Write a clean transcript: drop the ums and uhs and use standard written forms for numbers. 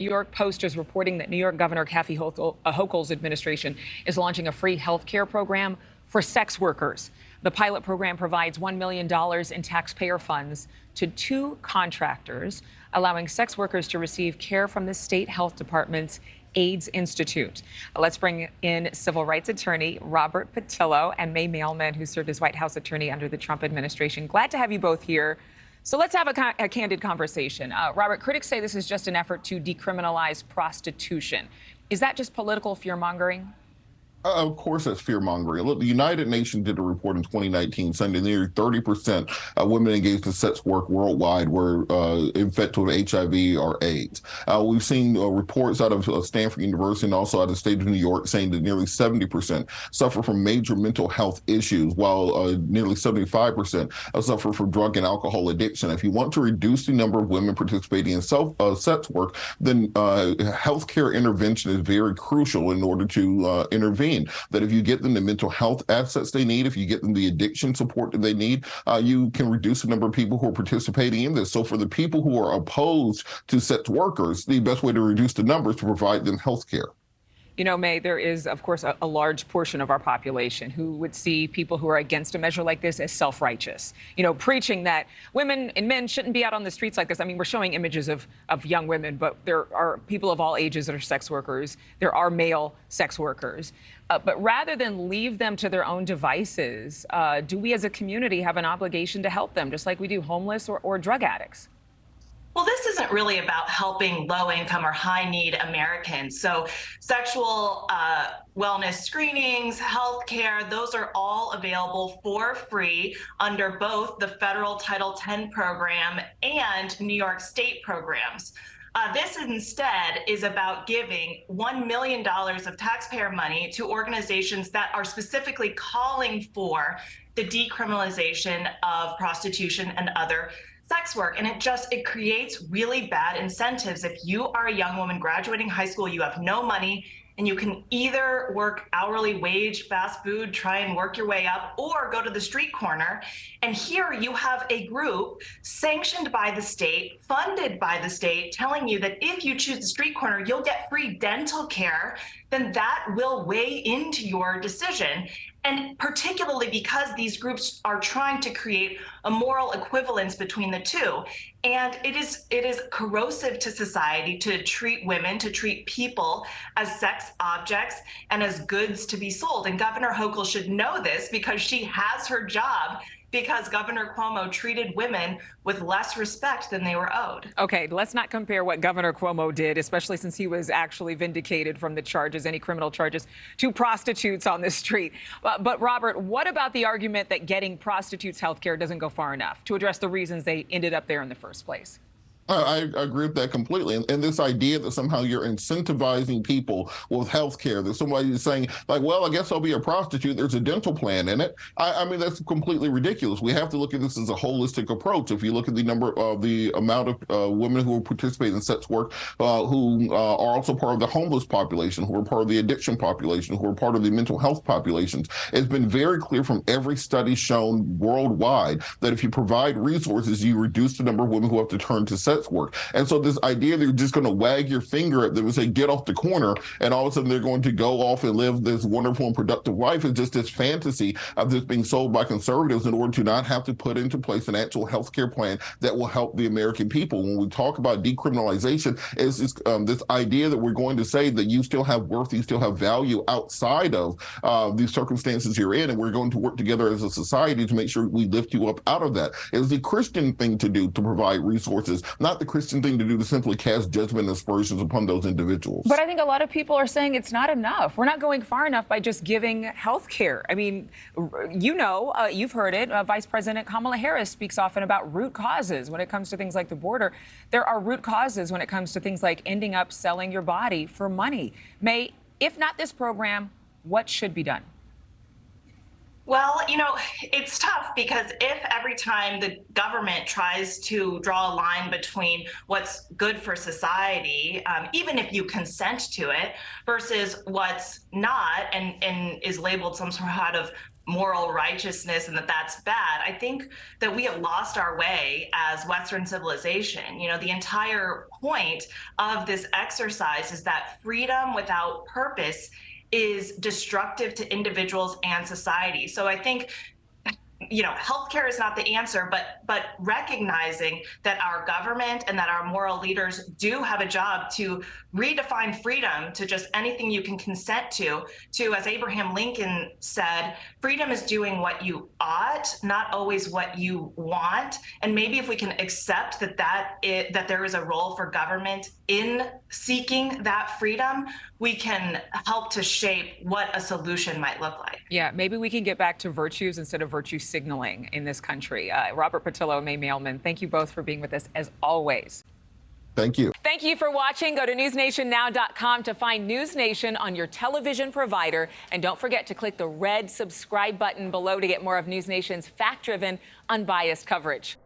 New York Post is reporting that New York Governor Kathy Hochul's administration is launching a free health care program for sex workers. The pilot program provides $1 million in taxpayer funds to 2 contractors, allowing sex workers to receive care from the state health department's AIDS Institute. Let's bring in civil rights attorney Robert Patillo and May Mailman, who served as White House attorney under the Trump administration. Glad to have you both here. So let's have a candid conversation. Robert, critics say this is just an effort to decriminalize prostitution. Is that just political fear-mongering? Of course, that's fear-mongering. Look, the United Nations did a report in 2019 saying that nearly 30% of women engaged in sex work worldwide were infected with HIV or AIDS. We've seen reports out of Stanford University and also out of the state of New York saying that nearly 70% suffer from major mental health issues, while nearly 75% suffer from drug and alcohol addiction. If you want to reduce the number of women participating in sex work, then healthcare intervention is very crucial in order to intervene. That if you get them the mental health assets they need, if you get them the addiction support that they need, you can reduce the number of people who are participating in this. So for the people who are opposed to sex workers, the best way to reduce the numbers is to provide them health care. You know, May, there is, of course, a large portion of our population who would see people who are against a measure like this as self-righteous, you know, preaching that women and men shouldn't be out on the streets like this. I mean, we're showing images of young women, but there are people of all ages that are sex workers. There are male sex workers. But rather than leave them to their own devices, do we as a community have an obligation to help them, just like we do homeless or drug addicts? Well, this isn't really about helping low-income or high-need Americans. So sexual wellness screenings, health care, those are all available for free under both the federal Title X program and New York State programs. This instead is about giving $1 million of taxpayer money to organizations that are specifically calling for the decriminalization of prostitution and other sex work. And it creates really bad incentives. If you are a young woman graduating high school, you have no money, and you can either work hourly wage, fast food, try and work your way up, or go to the street corner. And here you have a group sanctioned by the state, funded by the state, telling you that if you choose the street corner, you'll get free dental care. Then that will weigh into your decision. And particularly because these groups are trying to create a moral equivalence between the two. And it is corrosive to society to treat women, to treat people as sex objects and as goods to be sold. And Governor Hochul should know this because she has her job, because Governor Cuomo treated women with less respect than they were owed. Okay, let's not compare what Governor Cuomo did, especially since he was actually vindicated from the charges, any criminal charges, to prostitutes on the street. But Robert, what about the argument that getting prostitutes health care doesn't go far enough to address the reasons they ended up there in the first place? I agree with that completely. And this idea that somehow you're incentivizing people with health care, that somebody is saying, like, well, I guess I'll be a prostitute. There's a dental plan in it. I mean, that's completely ridiculous. We have to look at this as a holistic approach. If you look at the amount of women who participate in sex work, who are also part of the homeless population, who are part of the addiction population, who are part of the mental health populations, it's been very clear from every study shown worldwide that if you provide resources, you reduce the number of women who have to turn to sex work. And so this idea that you're just going to wag your finger at them and say, get off the corner, and all of a sudden they're going to go off and live this wonderful and productive life is just this fantasy of this being sold by conservatives in order to not have to put into place an actual health care plan that will help the American people. When we talk about decriminalization, it's this idea that we're going to say that you still have worth, you still have value outside of these circumstances you're in, and we're going to work together as a society to make sure we lift you up out of that. It's the Christian thing to do, to provide resources, not the Christian thing to do to simply cast judgment and aspersions upon those individuals. But I think a lot of people are saying it's not enough. We're not going far enough by just giving health care. I mean, you know, you've heard it. Vice President Kamala Harris speaks often about root causes when it comes to things like the border. There are root causes when it comes to things like ending up selling your body for money. May, if not this program, what should be done? Well, you know, it's tough because if every time the government tries to draw a line between what's good for society, even if you consent to it, versus what's not and is labeled some sort of moral righteousness and that that's bad. I think that we have lost our way as Western civilization. You know, the entire point of this exercise is that freedom without purpose is destructive to individuals and society. So I think, you know, healthcare is not the answer, but recognizing that our government and that our moral leaders do have a job to redefine freedom to just anything you can consent to, as Abraham Lincoln said, freedom is doing what you ought, not always what you want. And maybe if we can accept that there is a role for government in seeking that freedom, we can help to shape what a solution might look like. Yeah, maybe we can get back to virtues instead of virtue signaling in this country. Robert Patillo, May Mailman, thank you both for being with us as always. Thank you. Thank you for watching. Go to newsnationnow.com to find NewsNation on your television provider. And don't forget to click the red subscribe button below to get more of NewsNation's fact-driven, unbiased coverage.